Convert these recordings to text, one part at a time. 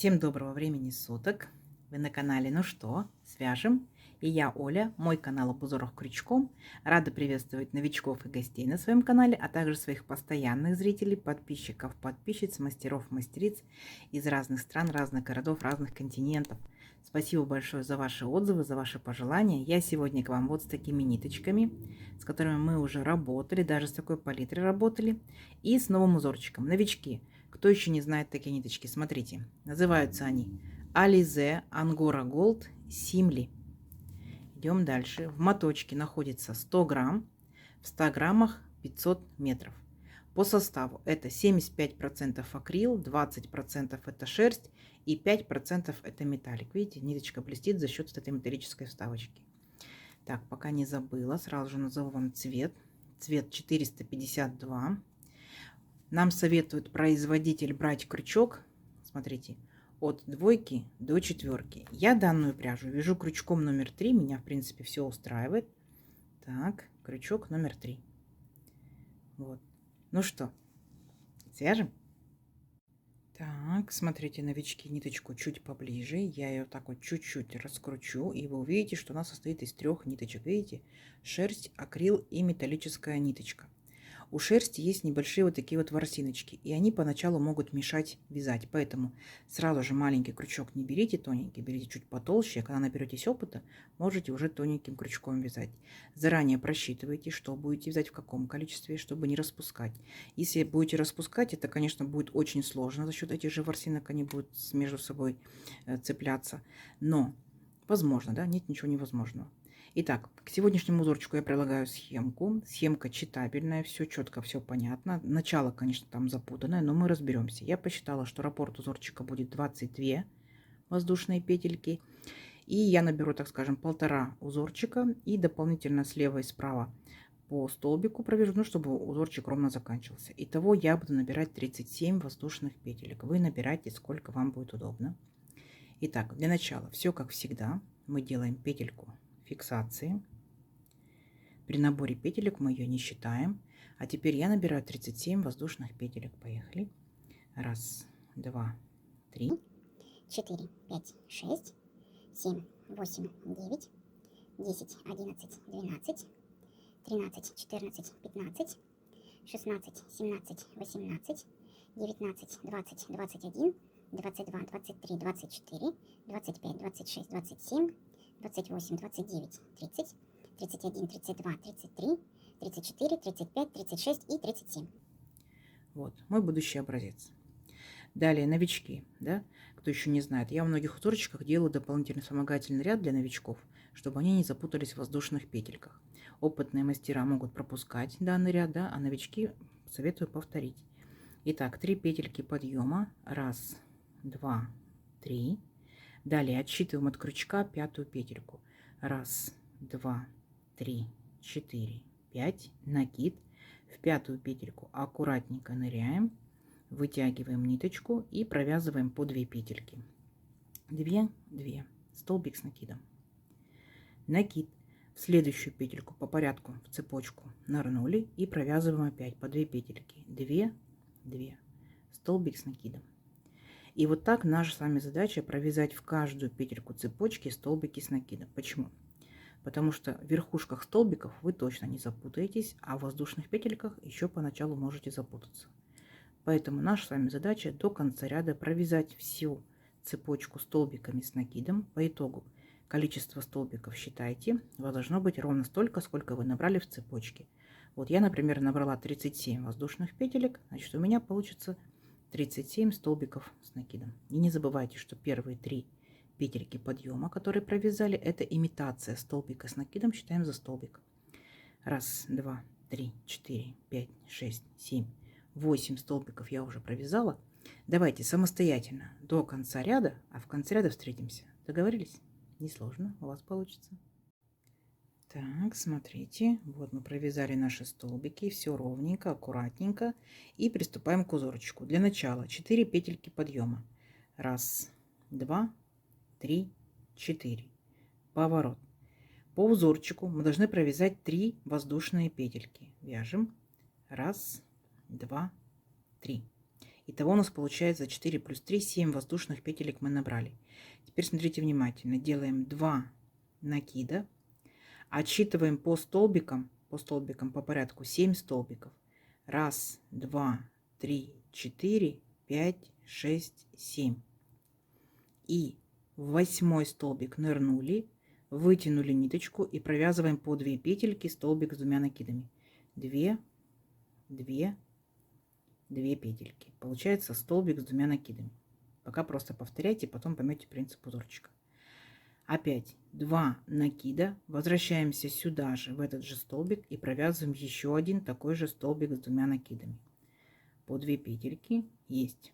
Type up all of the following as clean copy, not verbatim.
Всем доброго времени суток! Вы на канале «Ну что, свяжем?» И я, Оля, мой канал об узорах крючком. Рада приветствовать новичков и гостей на своем канале, а также своих постоянных зрителей, подписчиков, подписчиц, мастеров, мастериц из разных стран, разных городов, разных континентов. Спасибо большое за ваши отзывы, за ваши пожелания. Я сегодня к вам вот с такими ниточками, с которыми мы уже работали, даже с такой палитрой работали, и с новым узорчиком. Новички, кто еще не знает такие ниточки, смотрите. Называются они Alize Angora Gold Simli. Идем дальше. В моточке находится 100 грамм, в 100 граммах 500 метров. По составу это 75% акрил, 20% это шерсть и 5% это металлик. Видите, ниточка блестит за счет этой металлической вставочки. Так, пока не забыла, сразу же назову вам цвет. Цвет 452. Нам советует производитель брать крючок, смотрите, от 2 до 4. Я данную пряжу вяжу крючком номер 3, меня в принципе все устраивает. Так, крючок номер 3. Вот. Ну что, свяжем? Так, смотрите, новички, ниточку чуть поближе. Я ее так вот чуть-чуть раскручу, и вы увидите, что она состоит из 3 ниточек. Видите? Шерсть, акрил и металлическая ниточка. У шерсти есть небольшие вот такие вот ворсиночки, и они поначалу могут мешать вязать. Поэтому сразу же маленький крючок не берите тоненький, берите чуть потолще. А когда наберетесь опыта, можете уже тоненьким крючком вязать. Заранее просчитывайте, что будете вязать, в каком количестве, чтобы не распускать. Если будете распускать, это, конечно, будет очень сложно. За счет этих же ворсинок они будут между собой цепляться. Но возможно, да, нет ничего невозможного. Итак, к сегодняшнему узорчику я прилагаю схемку. Схемка читабельная, все четко, все понятно. Начало, конечно, там запутанное, но мы разберемся. Я посчитала, что раппорт узорчика будет 22 воздушные петельки. И я наберу, так скажем, 1,5 узорчика и дополнительно слева и справа по столбику провяжу, ну, чтобы узорчик ровно заканчивался. Итого я буду набирать 37 воздушных петелек. Вы набирайте, сколько вам будет удобно. Итак, для начала все как всегда. Мы делаем петельку фиксации. При наборе петелек мы ее не считаем. А теперь я набираю 37 воздушных петелек. Поехали. 1, 2, 3, 4, 5, 6, 7, 8, 9, 10, 11, 12, 13, 14, 15, 16, 17, 18, 19, 20, 21, 22, 23, 24, 25, 26, 27, 28, 29, 30, 31, 32, 33, 34, 35, 36 и 37. Вот, мой будущий образец. Далее новички, да, кто еще не знает, я в многих узорчиках делаю дополнительный вспомогательный ряд для новичков, чтобы они не запутались в воздушных петельках. Опытные мастера могут пропускать данный ряд, да, а новички советую повторить. Итак, 3 петельки подъема, 1, 2, 3. Далее отсчитываем от крючка 5-ю петельку. 1, 2, 3, 4, 5. Накид. В 5-ю петельку аккуратненько ныряем, вытягиваем ниточку и провязываем по 2 петельки. 2, 2. Столбик с накидом. Накид. В следующую петельку по порядку в цепочку нырнули и провязываем опять по 2 петельки. 2, 2. Столбик с накидом. И вот так наша с вами задача провязать в каждую петельку цепочки столбики с накидом. Почему? Потому что в верхушках столбиков вы точно не запутаетесь, а в воздушных петельках еще поначалу можете запутаться. Поэтому наша с вами задача до конца ряда провязать всю цепочку столбиками с накидом. По итогу количество столбиков считайте, у вас должно быть ровно столько, сколько вы набрали в цепочке. Вот я, например, набрала 37 воздушных петелек, значит у меня получится 37 столбиков с накидом. И не забывайте, что первые 3 петельки подъема, которые провязали, это имитация столбика с накидом, считаем за столбик. 1, 2, 3, 4, 5, 6, 7, 8 столбиков я уже провязала. Давайте самостоятельно до конца ряда, а в конце ряда встретимся. Договорились? Несложно, у вас получится. Так, смотрите, вот мы провязали наши столбики, все ровненько, аккуратненько, и приступаем к узорчику. Для начала 4 петельки подъема. 1, 2, 3, 4. Поворот. По узорчику мы должны провязать 3 воздушные петельки. Вяжем. 1, 2, 3. Итого у нас получается 4 плюс 3, 7 воздушных петелек мы набрали. Теперь смотрите внимательно. Делаем 2 накида. Отсчитываем по столбикам по порядку 7 столбиков. 1, 2, 3, 4, 5, 6, 7. И в 8-й столбик нырнули, вытянули ниточку и провязываем по 2 петельки столбик с 2 накидами. 2, 2, 2 петельки. Получается столбик с 2 накидами. Пока просто повторяйте, потом поймете принцип узорчика. Опять 2 накида. Возвращаемся сюда же, в этот же столбик, и провязываем еще один такой же столбик с 2 накидами. По 2 петельки есть.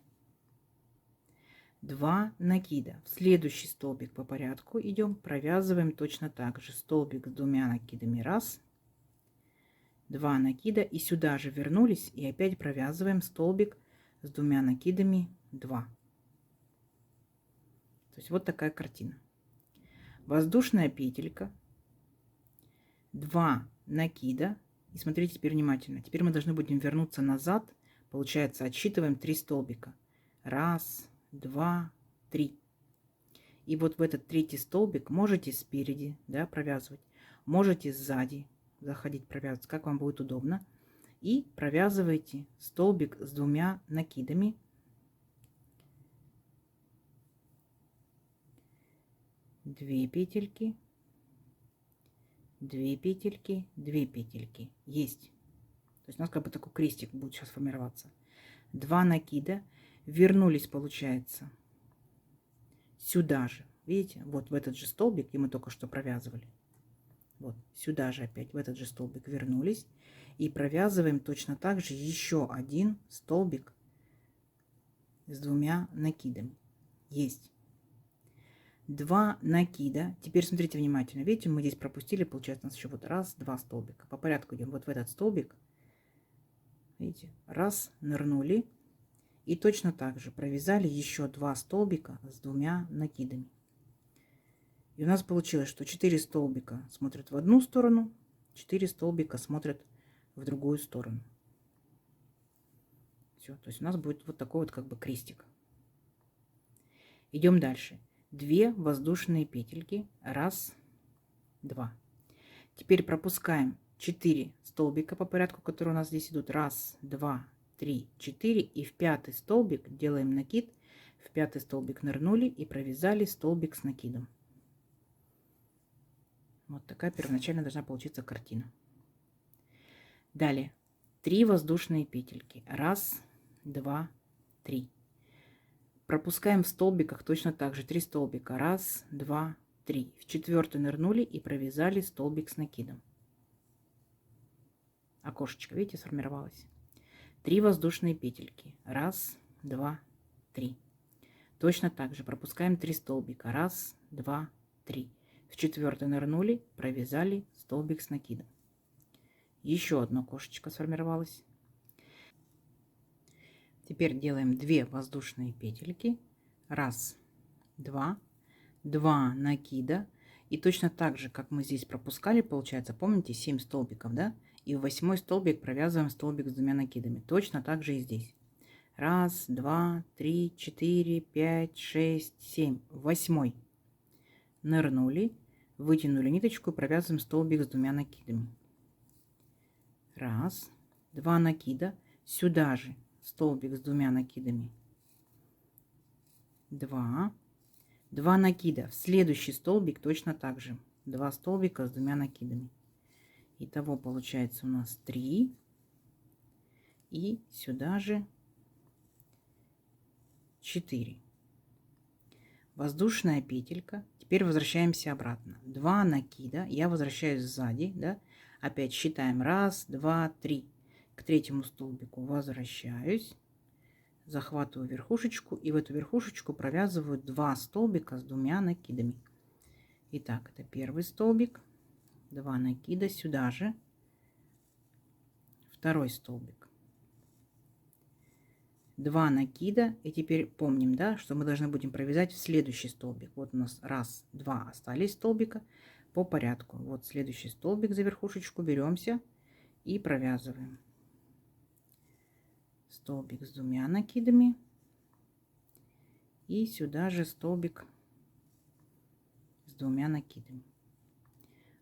2 накида. В следующий столбик по порядку идем, провязываем точно так же столбик с 2 накидами. 1, 2 накида, и сюда же вернулись и опять провязываем столбик с 2 накидами. 2. То есть вот такая картина. Воздушная петелька, 2 накида, и смотрите теперь внимательно. Теперь мы должны будем вернуться назад. Получается, отсчитываем 3 столбика. 1, 2, 3. И вот в этот третий столбик можете спереди, да, провязывать, можете сзади заходить провязывать, как вам будет удобно. И провязывайте столбик с 2 накидами. Две петельки, 2 петельки, 2 петельки. Есть. То есть у нас как бы такой крестик будет сейчас формироваться. 2 накида. Вернулись, получается, сюда же. Видите, вот в этот же столбик, и мы только что провязывали. Вот сюда же опять в этот же столбик вернулись. И провязываем точно так же еще один столбик с 2 накидами. Есть. 2 накида. Теперь смотрите внимательно. Видите, мы здесь пропустили, получается, у нас еще вот 1, 2 столбика. По порядку идем вот в этот столбик. Видите, 1, нырнули. И точно так же провязали еще 2 столбика с 2 накидами. И у нас получилось, что 4 столбика смотрят в одну сторону, 4 столбика смотрят в другую сторону. Все, то есть у нас будет вот такой вот как бы крестик. Идем дальше. 2 воздушные петельки. 1, 2. Теперь пропускаем 4 столбика по порядку, которые у нас здесь идут. 1, 2, 3, 4. И в 5-й столбик делаем накид. В 5-й столбик нырнули и провязали столбик с накидом. Вот такая первоначально должна получиться картина. Далее 3 воздушные петельки. 1, 2, 3. Пропускаем в столбиках точно так же 3 столбика. 1, 2, 3. В 4-й нырнули и провязали столбик с накидом. Окошечко, видите, сформировалось. 3 воздушные петельки. 1, 2, 3. Точно так же пропускаем 3 столбика. 1, 2, 3. В 4-й нырнули, провязали столбик с накидом. Еще одно окошечко сформировалось. Теперь делаем 2 воздушные петельки. 1, 2, 2 накида. И точно так же, как мы здесь пропускали, получается, помните, 7 столбиков, да? И в 8-й столбик провязываем столбик с 2 накидами. Точно так же и здесь. 1, 2, 3, 4, 5, 6, 7. В 8-й нырнули, вытянули ниточку и провязываем столбик с 2 накидами. 1, 2 накида. Сюда же столбик с 2 накидами. 2. 2 накида. В следующий столбик точно так же. 2 столбика с 2 накидами. Итого получается у нас 3. И сюда же 4. Воздушная петелька. Теперь возвращаемся обратно. 2 накида. Я возвращаюсь сзади, да? Опять считаем. 1, 2, 3. К 3-му столбику возвращаюсь. Захватываю верхушечку. И в эту верхушечку провязываю 2 столбика с 2 накидами. Итак, это первый столбик. 2 накида. Сюда же. Второй столбик. 2 накида. И теперь помним, да, что мы должны будем провязать в следующий столбик. Вот у нас 1, 2 остались столбика по порядку. Вот следующий столбик за верхушечку беремся и провязываем столбик с 2 накидами и сюда же столбик с 2 накидами.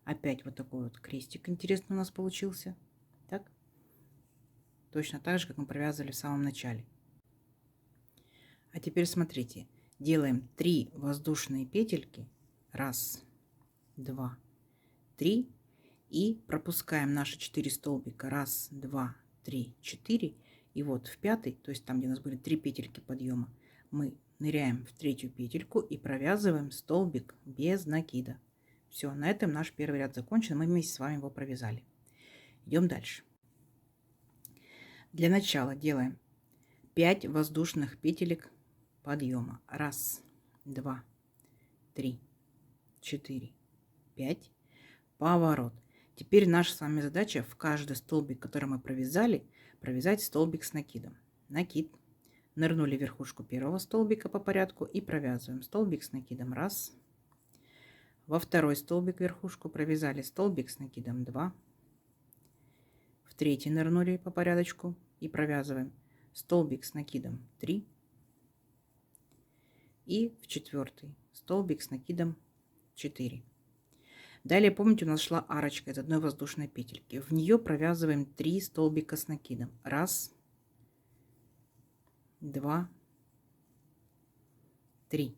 Опять вот такой вот крестик интересный у нас получился. Так. Точно так же, как мы провязывали в самом начале. А теперь смотрите, делаем 3 воздушные петельки. 1, 2, 3. И пропускаем наши 4 столбика. 1, 2, 3, 4. И вот в 5-й, то есть там, где у нас были 3 петельки подъема, мы ныряем в 3-ю петельку и провязываем столбик без накида. Все, на этом наш первый ряд закончен. Мы вместе с вами его провязали. Идем дальше. Для начала делаем 5 воздушных петелек подъема. 1, 2, 3, 4, 5. Поворот. Теперь наша с вами задача в каждый столбик, который мы провязали, провязать столбик с накидом. Накид. Нырнули в верхушку первого столбика по порядку и провязываем столбик с накидом 1. Во второй столбик верхушку провязали столбик с накидом 2. В третий нырнули по порядочку и провязываем столбик с накидом 3. И в четвертый столбик с накидом 4. Далее, помните, у нас шла арочка из одной воздушной петельки. В нее провязываем 3 столбика с накидом. 1, 2, 3.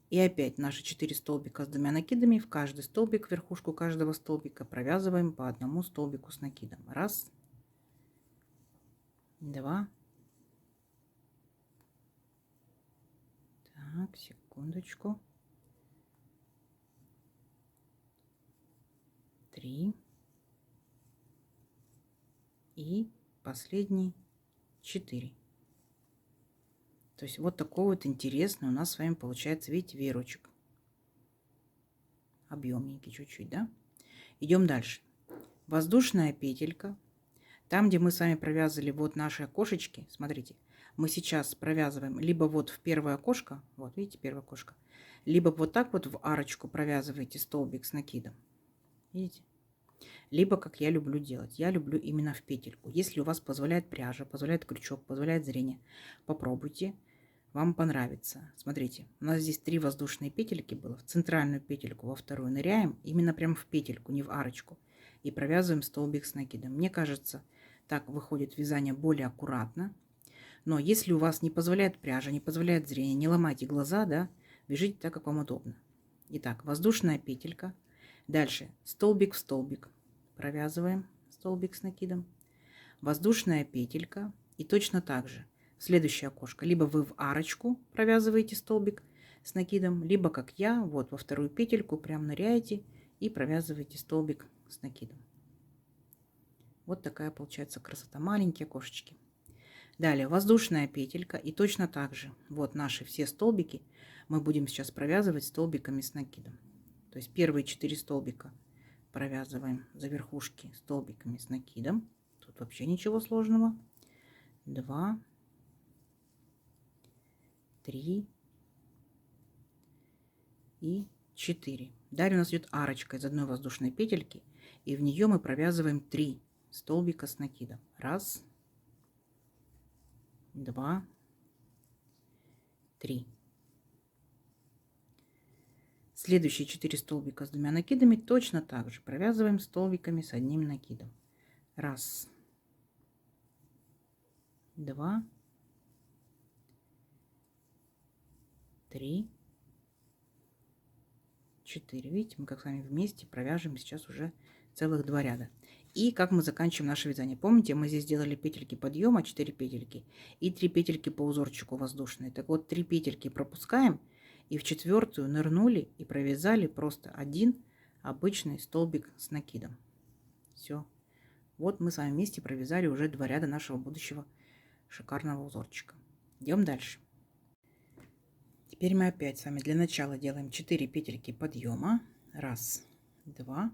И опять наши 4 столбика с 2 накидами. В каждый столбик, верхушку каждого столбика провязываем по одному столбику с накидом. 1, 2. Так, секундочку. 3. И последний 4. То есть вот такой вот интересный у нас с вами получается, видите, веерочек. Объемненький чуть-чуть, да? Идем дальше. Воздушная петелька. Там, где мы с вами провязали вот наши окошечки, смотрите, мы сейчас провязываем либо вот в первое окошко, вот видите, первое окошко, либо вот так вот в арочку провязываете столбик с накидом. Видите? Либо, как я люблю делать, я люблю именно в петельку. Если у вас позволяет пряжа, позволяет крючок, позволяет зрение, попробуйте, вам понравится. Смотрите, у нас здесь 3 воздушные петельки было. В центральную петельку, во вторую ныряем, именно прям в петельку, не в арочку. И провязываем столбик с накидом. Мне кажется, так выходит вязание более аккуратно. Но если у вас не позволяет пряжа, не позволяет зрение, не ломайте глаза, да, вяжите так, как вам удобно. Итак, воздушная петелька. Дальше столбик в столбик. Провязываем столбик с накидом. Воздушная петелька. И точно так же в следующее окошко. Либо вы в арочку провязываете столбик с накидом, либо, как я, вот во вторую петельку прям ныряете и провязываете столбик с накидом. Вот такая получается красота. Маленькие окошечки. Далее воздушная петелька. И точно так же вот наши все столбики мы будем сейчас провязывать столбиками с накидом. То есть первые 4 столбика провязываем за верхушки столбиками с накидом. Тут вообще ничего сложного. 2, 3 и 4. Далее у нас идет арочка из одной воздушной петельки. И в нее мы провязываем 3 столбика с накидом. 1, 2, 3. Следующие 4 столбика с 2 накидами точно так же провязываем столбиками с одним накидом. 1, 2, 3, 4. Видите, мы как с вами вместе провяжем сейчас уже целых 2 ряда. И как мы заканчиваем наше вязание. Помните, мы здесь сделали петельки подъема, 4 петельки и 3 петельки по узорчику воздушные. Так вот, 3 петельки пропускаем и в четвертую нырнули и провязали просто один обычный столбик с накидом. Все. Вот мы с вами вместе провязали уже 2 ряда нашего будущего шикарного узорчика. Идем дальше. Теперь мы опять с вами для начала делаем 4 петельки подъема. 1, 2,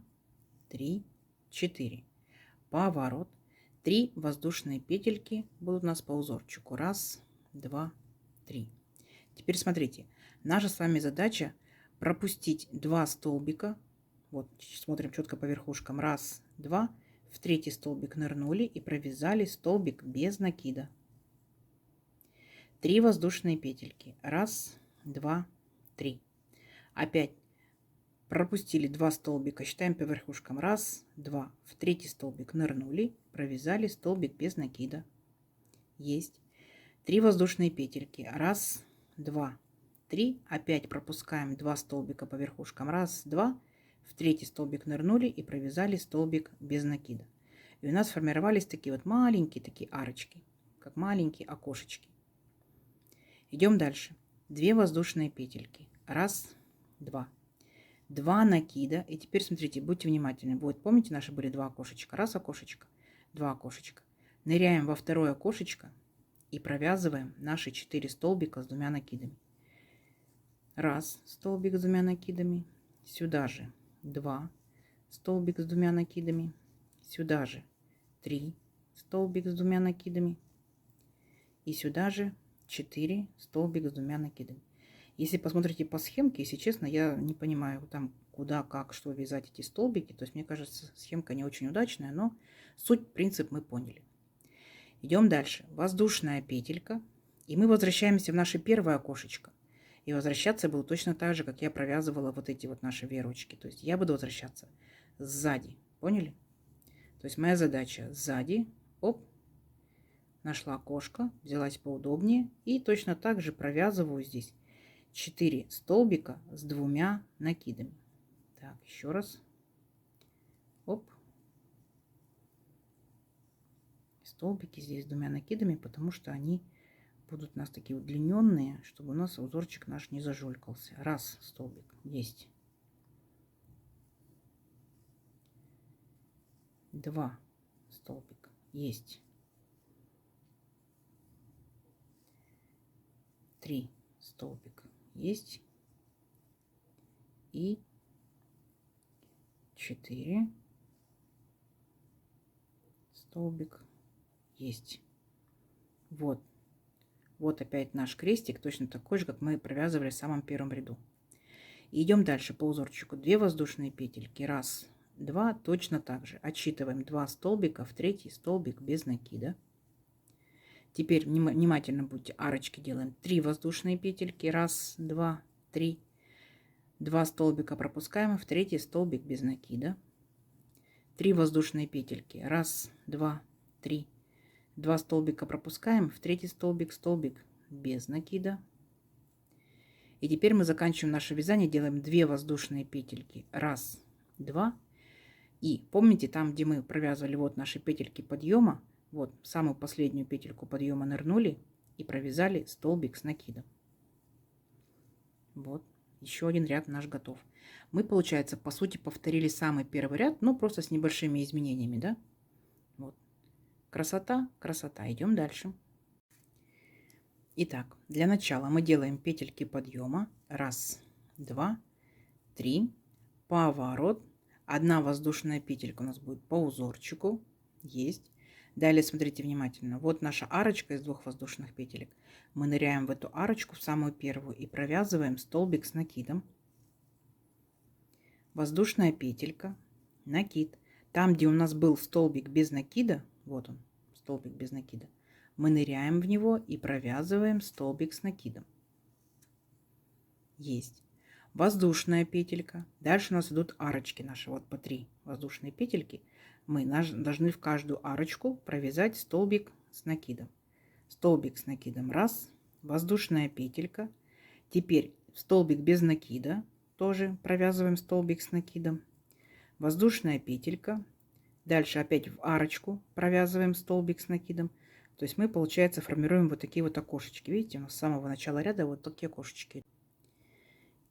3, 4. Поворот. 3 воздушные петельки будут у нас по узорчику. 1, 2, 3. Теперь смотрите. Наша с вами задача пропустить 2 столбика. Вот смотрим четко по верхушкам. 1, 2. в третий столбик нырнули и провязали столбик без накида. 3 воздушные петельки. 1, 2, 3. Опять пропустили 2 столбика, считаем по верхушкам. 1, 2. В третий столбик нырнули, провязали столбик без накида. Есть. 3 воздушные петельки. 1, 2, 3. Опять пропускаем 2 столбика по верхушкам. 1, 2. В третий столбик нырнули и провязали столбик без накида. И у нас сформировались такие вот маленькие такие арочки, как маленькие окошечки. Идем дальше. 2 воздушные петельки. 1, 2. 2 накида. И теперь смотрите, будьте внимательны. Вот помните, наши были 2 окошечка. 1 окошечко, 2 окошечка. Ныряем во второе окошечко и провязываем наши 4 столбика с 2 накидами. 1 столбик с 2 накидами. Сюда же 2 столбик с 2 накидами. Сюда же 3 столбик с 2 накидами. И сюда же 4 столбика с 2 накидами. Если посмотрите по схемке, если честно, я не понимаю там куда, как, что вязать эти столбики. То есть мне кажется, схемка не очень удачная, но суть, принцип мы поняли. Идем дальше. Воздушная петелька. И мы возвращаемся в наше первое окошечко. И возвращаться буду точно так же, как я провязывала вот эти вот наши веерочки. То есть я буду возвращаться сзади. Поняли? То есть моя задача сзади. Оп. Нашла окошко, взялась поудобнее и точно так же провязываю здесь 4 столбика с 2 накидами. Так, еще раз. Оп. Столбики здесь с 2 накидами, потому что они будут у нас такие удлиненные, чтобы у нас узорчик наш не зажулькался. 1 столбик есть. 2 столбика есть. 3 столбика есть. И 4 столбик есть. Вот. Вот опять наш крестик, точно такой же, как мы провязывали в самом первом ряду. И идем дальше по узорчику. 2 воздушные петельки. 1, 2. Точно так же. Отсчитываем 2 столбика в третий столбик без накида. Теперь внимательно будьте, арочки делаем. 3 воздушные петельки. 1, 2, 3. 2 столбика пропускаем в третий столбик без накида. 3 воздушные петельки. 1, 2, 3. 2 столбика пропускаем в третий столбик, столбик без накида. И теперь мы заканчиваем наше вязание, делаем 2 воздушные петельки. 1, 2. И помните, там, где мы провязывали вот наши петельки подъема, вот самую последнюю петельку подъема нырнули и провязали столбик с накидом. Вот, еще один ряд наш готов. Мы, получается, по сути, повторили самый первый ряд, но просто с небольшими изменениями, да? Вот. Красота, красота. Идем дальше. Итак, для начала мы делаем петельки подъема. 1, 2, 3. Поворот. 1 воздушная петелька у нас будет по узорчику. Есть. Далее смотрите внимательно. Вот наша арочка из 2 воздушных петелек. Мы ныряем в эту арочку, в самую первую, и провязываем столбик с накидом. Воздушная петелька, накид. Там, где у нас был столбик без накида, вот он, столбик без накида, мы ныряем в него и провязываем столбик с накидом. Есть. Воздушная петелька. Дальше у нас идут арочки наши, вот по 3 воздушные петельки. Мы должны в каждую арочку провязать столбик с накидом. Столбик с накидом 1, воздушная петелька. Теперь столбик без накида, тоже провязываем столбик с накидом. Воздушная петелька. Дальше опять в арочку провязываем столбик с накидом. То есть мы, получается, формируем вот такие вот окошечки. Видите, у нас с самого начала ряда вот такие окошечки.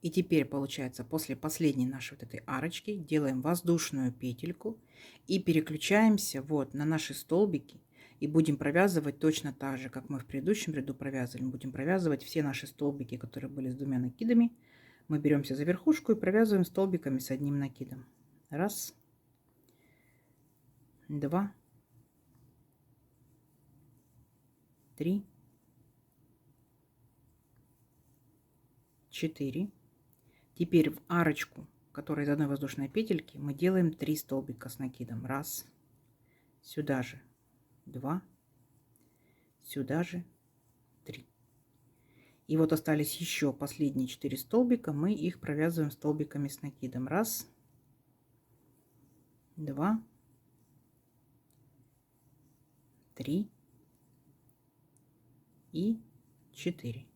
И теперь, получается, после последней нашей вот этой арочки делаем воздушную петельку и переключаемся вот на наши столбики. И будем провязывать точно так же, как мы в предыдущем ряду провязывали. Мы будем провязывать все наши столбики, которые были с 2 накидами. Мы беремся за верхушку и провязываем столбиками с 1 накидом. 1, 2, 3, 4. Теперь в арочку, которая из 1 воздушной петельки, мы делаем 3 столбика с накидом. 1, сюда же 2, сюда же 3. И вот остались еще последние 4 столбика, мы их провязываем столбиками с накидом. Раз, 2, 3 и 4.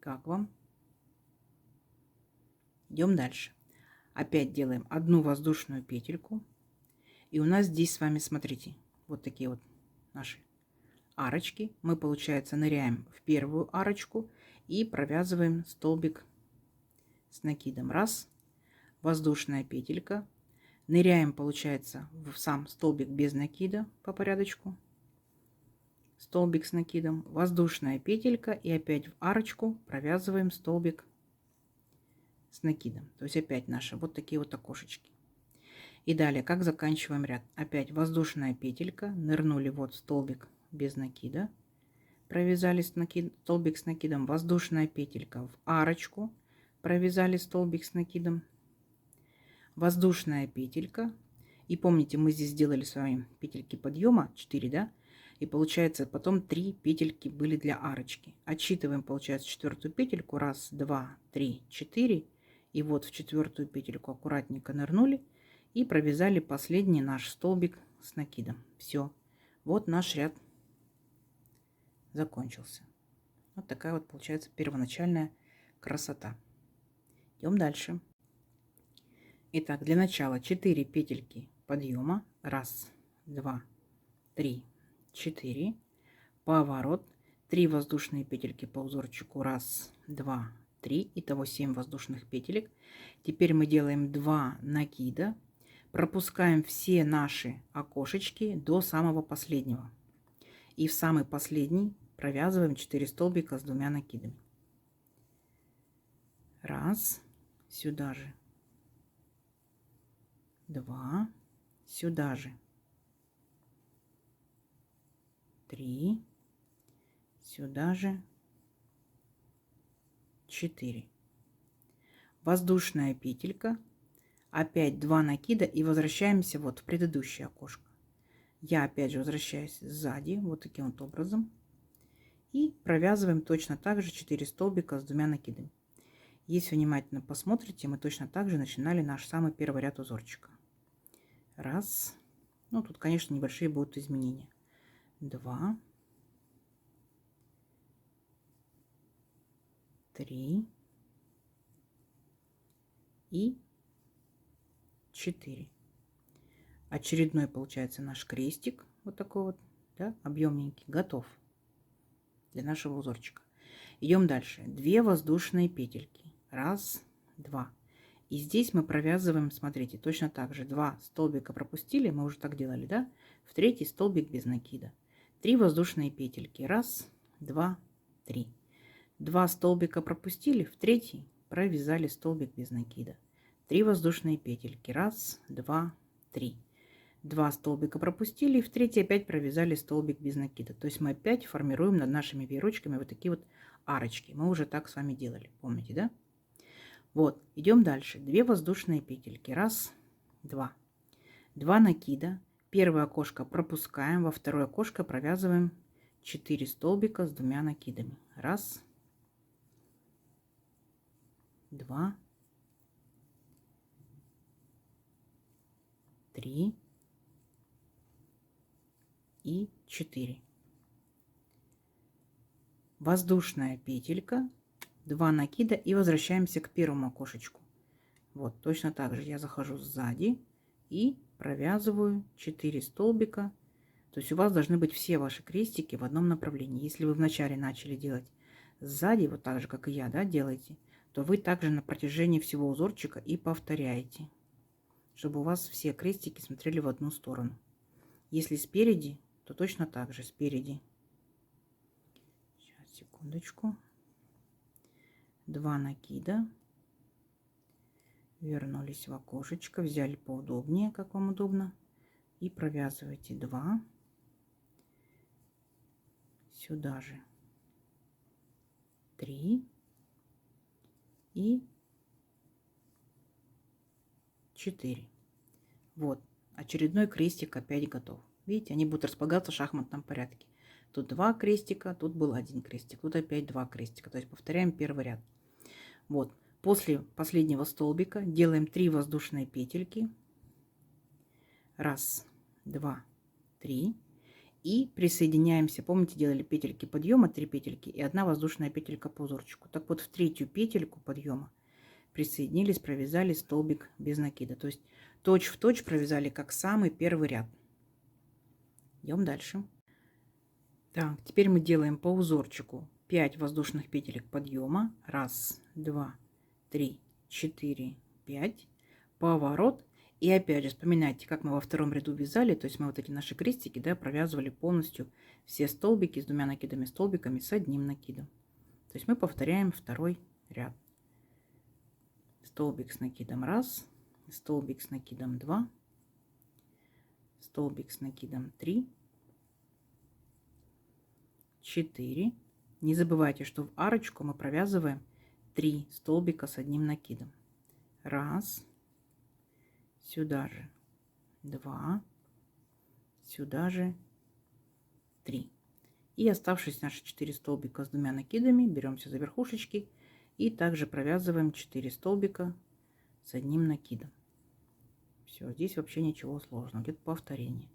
Как вам? Идем дальше. Опять делаем одну воздушную петельку. И у нас здесь с вами, смотрите, вот такие вот наши арочки. Мы, получается, ныряем в первую арочку и провязываем столбик с накидом. Раз, воздушная петелька. Ныряем, получается, в сам столбик без накида по порядочку. Столбик с накидом, воздушная петелька и опять в арочку провязываем столбик с накидом. То есть опять наши вот такие вот окошечки. И далее, как заканчиваем ряд? Опять воздушная петелька, нырнули вот в столбик без накида, провязали столбик с накидом, воздушная петелька в арочку, провязали столбик с накидом, воздушная петелька. И помните, мы здесь сделали с вами петельки подъема 4, да? И получается потом 3 петельки были для арочки. Отсчитываем, получается, четвертую петельку. Раз, два, три, 4. И вот в четвертую петельку аккуратненько нырнули и провязали последний наш столбик с накидом. Все. Вот наш ряд закончился. Вот такая вот получается первоначальная красота. Идем дальше. Итак, для начала 4 петельки подъема. Раз, два, три, 4. Поворот. 3 воздушные петельки по узорчику. Раз, два, 3. Итого 7 воздушных петелек. Теперь мы делаем 2 накида. Пропускаем все наши окошечки до самого последнего. И в самый последний провязываем 4 столбика с 2 накидами. Раз, сюда же. 2, сюда же. 3, сюда же. 4. Воздушная петелька. Опять 2 накида и возвращаемся вот в предыдущее окошко. Я опять же возвращаюсь сзади вот таким вот образом. И провязываем точно так же 4 столбика с 2 накидами. Если внимательно посмотрите, мы точно так же начинали наш самый первый ряд узорчика. Раз. Ну, тут, конечно, небольшие будут изменения. 2. 3. И 4. Очередной получается наш крестик. Вот такой вот, да, объемненький. Готов для нашего узорчика. Идем дальше. 2 воздушные петельки. Раз, два. И здесь мы провязываем, смотрите, точно так же. 2 столбика пропустили, мы уже так делали, да? В третий столбик без накида. 3 воздушные петельки. Раз, два, 3. 2 столбика пропустили, в третий провязали столбик без накида. 3 воздушные петельки. Раз, два, 3. 2 столбика пропустили, и в третий опять провязали столбик без накида. То есть мы опять формируем над нашими веерочками вот такие вот арочки. Мы уже так с вами делали, помните, да? Вот, идем дальше. 2 воздушные петельки. Раз, два. 2 накида. Первое окошко пропускаем, во второе окошко провязываем 4 столбика с 2 накидами. Раз, два, 3 и 4. Воздушная петелька, 2 накида и возвращаемся к первому окошечку. Вот, точно так же я захожу сзади и провязываю 4 столбика. То есть у вас должны быть все ваши крестики в одном направлении. Если вы вначале начали делать сзади, вот так же, как и я, да, делаете, то вы также на протяжении всего узорчика и повторяете, чтобы у вас все крестики смотрели в одну сторону. Если спереди, то точно так же спереди. Сейчас, секундочку. 2 накида. Вернулись в окошечко, взяли поудобнее, как вам удобно. И провязывайте 2. Сюда же 3 и 4. Вот очередной крестик опять готов. Видите, они будут располагаться в шахматном порядке. Тут 2 крестика, тут был 1 крестик, тут опять 2 крестика. То есть повторяем первый ряд. Вот. После последнего столбика делаем 3 воздушные петельки. 1, 2, 3. И присоединяемся. Помните, делали петельки подъема, 3 петельки и 1 воздушная петелька по узорчику. Так вот, в третью петельку подъема присоединились, провязали столбик без накида. То есть точь-в-точь провязали, как самый первый ряд. Идем дальше. Так, теперь мы делаем по узорчику 5 воздушных петелек подъема. 1, 2, 3, 4, 5. Поворот. И опять же, вспоминайте, как мы во втором ряду вязали. То есть мы вот эти наши крестики, да, провязывали полностью все столбики с 2 накидами, столбиками с 1 накидом. То есть мы повторяем второй ряд. Столбик с накидом 1, столбик с накидом 2, столбик с накидом 3, 4. Не забывайте, что в арочку мы провязываем 3 столбика с 1 накидом. 1, сюда же 2, сюда же 3. И оставшиеся наши 4 столбика с 2 накидами беремся за верхушечки и также провязываем 4 столбика с 1 накидом. Все, здесь вообще ничего сложного, идет повторение.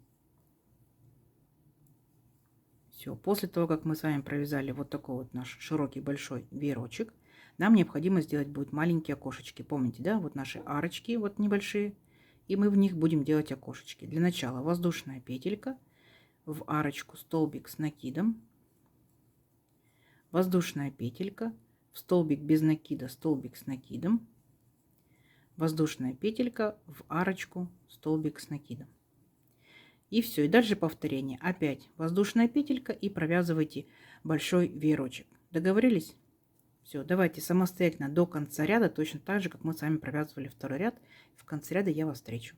Все, после того, как мы с вами провязали вот такой вот наш широкий большой веерочек, нам необходимо сделать будет маленькие окошечки. Помните, да, вот наши арочки вот небольшие, и мы в них будем делать окошечки. Для начала воздушная петелька, в арочку столбик с накидом, воздушная петелька, в столбик без накида, столбик с накидом, воздушная петелька, в арочку столбик с накидом. И все, и дальше повторение. Опять воздушная петелька и провязывайте большой веерочек. Договорились? Все, давайте самостоятельно до конца ряда, точно так же, как мы с вами провязывали второй ряд. В конце ряда я вас встречу.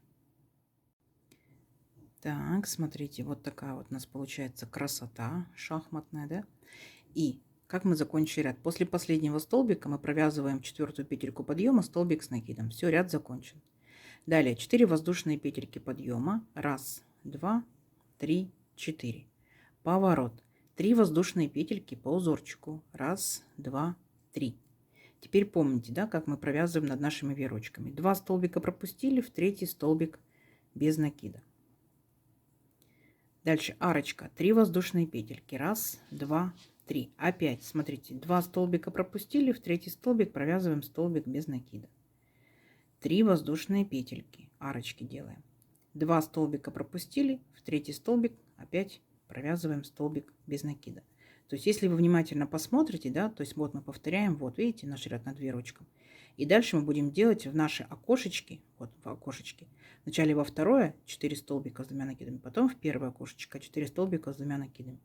Так, смотрите, вот такая вот у нас получается красота шахматная, да? И как мы закончили ряд? После последнего столбика мы провязываем 4-ю петельку подъема, столбик с накидом. Все, ряд закончен. Далее 4 воздушные петельки подъема. 1, 2, 3, 4. Поворот. 3 воздушные петельки по узорчику. 1, 2, 3. Теперь помните, да, как мы провязываем над нашими веерочками. 2 столбика пропустили, в 3-й столбик без накида. Дальше арочка. 3 воздушные петельки. 1, 2, 3. Опять, смотрите, 2 столбика пропустили, в 3-й столбик провязываем столбик без накида. 3 воздушные петельки. Арочки делаем. 2 столбика пропустили, в 3-й столбик опять провязываем столбик без накида. То есть, если вы внимательно посмотрите, да, то есть вот мы повторяем, вот видите, наш ряд над веерочком. И дальше мы будем делать в наши окошечки, вот в окошечке, вначале во второе 4 столбика с 2 накидами, потом в первое окошечко 4 столбика с 2 накидами.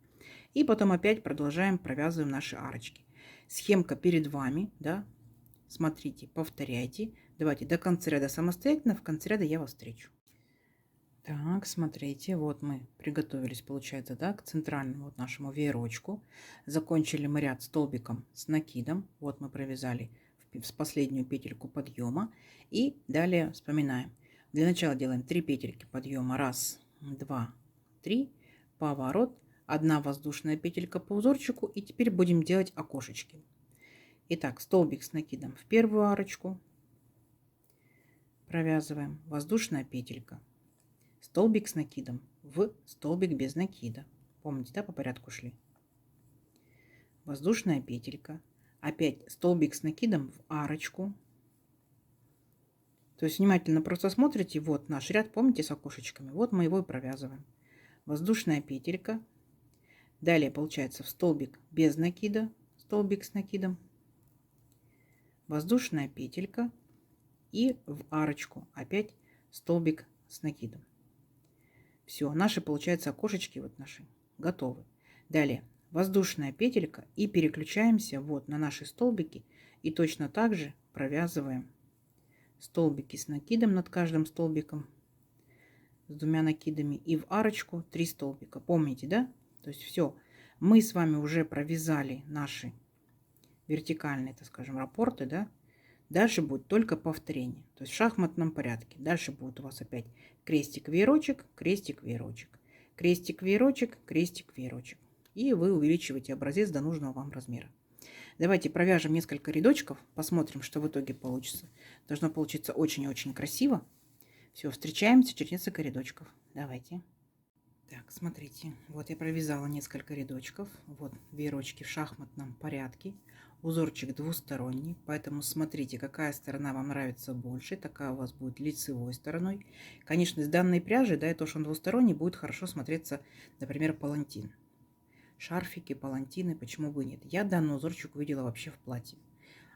И потом опять продолжаем, провязываем наши арочки. Схемка перед вами, да, смотрите, повторяйте. Давайте до конца ряда самостоятельно, в конце ряда я вас встречу. Так, смотрите, вот мы приготовились, получается, да, к центральному вот нашему веерочку. Закончили мы ряд столбиком с накидом. Вот мы провязали в последнюю петельку подъема. И далее вспоминаем. Для начала делаем 3 петельки подъема. 1, 2, 3. Поворот. 1 воздушная петелька по узорчику. И теперь будем делать окошечки. Итак, столбик с накидом в первую арочку. Провязываем воздушная петелька. Столбик с накидом в столбик без накида. Помните, да, по порядку шли. Воздушная петелька. Опять столбик с накидом в арочку. То есть внимательно просто смотрите. Вот наш ряд, помните, с окошечками. Вот мы его и провязываем. Воздушная петелька. Далее получается в столбик без накида. Столбик с накидом. Воздушная петелька. И в арочку опять столбик с накидом. Все, наши, получается, окошечки вот наши готовы. Далее воздушная петелька и переключаемся вот на наши столбики и точно так же провязываем столбики с накидом над каждым столбиком с 2 накидами и в арочку 3 столбика. Помните, да? То есть все, мы с вами уже провязали наши вертикальные, так скажем, раппорты, да? Дальше будет только повторение, то есть в шахматном порядке. Дальше будет у вас опять крестик, веерочек, крестик, веерочек, крестик, веерочек, крестик, веерочек. И вы увеличиваете образец до нужного вам размера. Давайте провяжем несколько рядочков, посмотрим, что в итоге получится. Должно получиться очень-очень красиво. Все, встречаемся через несколько рядочков. Давайте. Так, смотрите, вот я провязала несколько рядочков. Вот веерочки в шахматном порядке. Узорчик двусторонний, поэтому смотрите, какая сторона вам нравится больше. Такая у вас будет лицевой стороной. Конечно, из данной пряжи, да, и то, что он двусторонний, будет хорошо смотреться, например, палантин. Шарфики, палантины, почему бы и нет. Я данный узорчик увидела вообще в платье.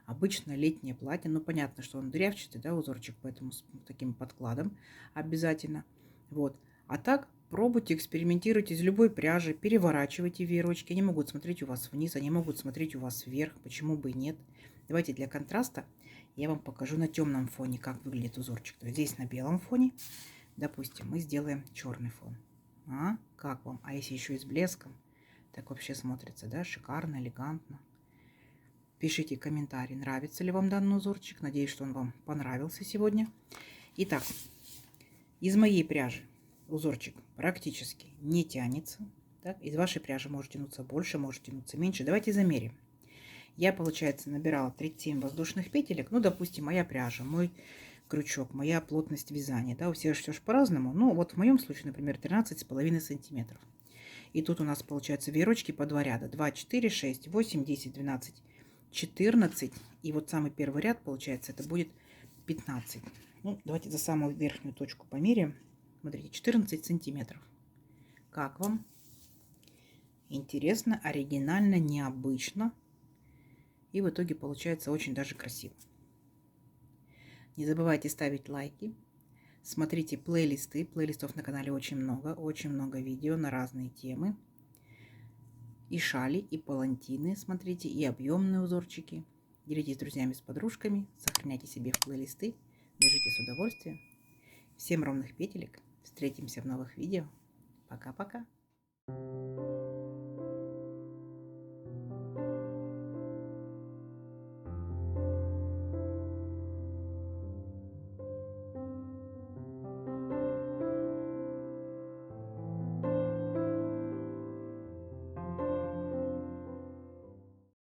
Обычно летнее платье, ну понятно, что он дырявчатый, да, узорчик, поэтому с таким подкладом обязательно. Вот. А так пробуйте, экспериментируйте из любой пряжи, переворачивайте веерочки. Они могут смотреть у вас вниз, они могут смотреть у вас вверх, почему бы и нет. Давайте для контраста я вам покажу на темном фоне, как выглядит узорчик. То есть здесь на белом фоне, допустим, мы сделаем черный фон. А, как вам? А если еще и с блеском? Так вообще смотрится, да, шикарно, элегантно. Пишите комментарий, нравится ли вам данный узорчик. Надеюсь, что он вам понравился сегодня. Итак, из моей пряжи узорчик практически не тянется. Так? Из вашей пряжи может тянуться больше, может тянуться меньше. Давайте замерим. Я, получается, набирала 37 воздушных петелек. Ну, допустим, моя пряжа, мой крючок, моя плотность вязания. Да, у всех все же по-разному. Ну, вот в моем случае, например, 13,5 сантиметров. И тут у нас получается веерочки по 2 ряда. 2, 4, 6, 8, 10, 12, 14. И вот самый первый ряд, получается, это будет 15. Ну, давайте за самую верхнюю точку померяем. Смотрите, 14 сантиметров. Как вам? Интересно, оригинально, необычно. И в итоге получается очень даже красиво. Не забывайте ставить лайки. Смотрите плейлисты. Плейлистов на канале очень много видео на разные темы. И шали, и палантины, смотрите, и объемные узорчики. Делитесь с друзьями, с подружками, сохраняйте себе в плейлисты, вяжите с удовольствием. Всем ровных петелек. Встретимся в новых видео. Пока-пока.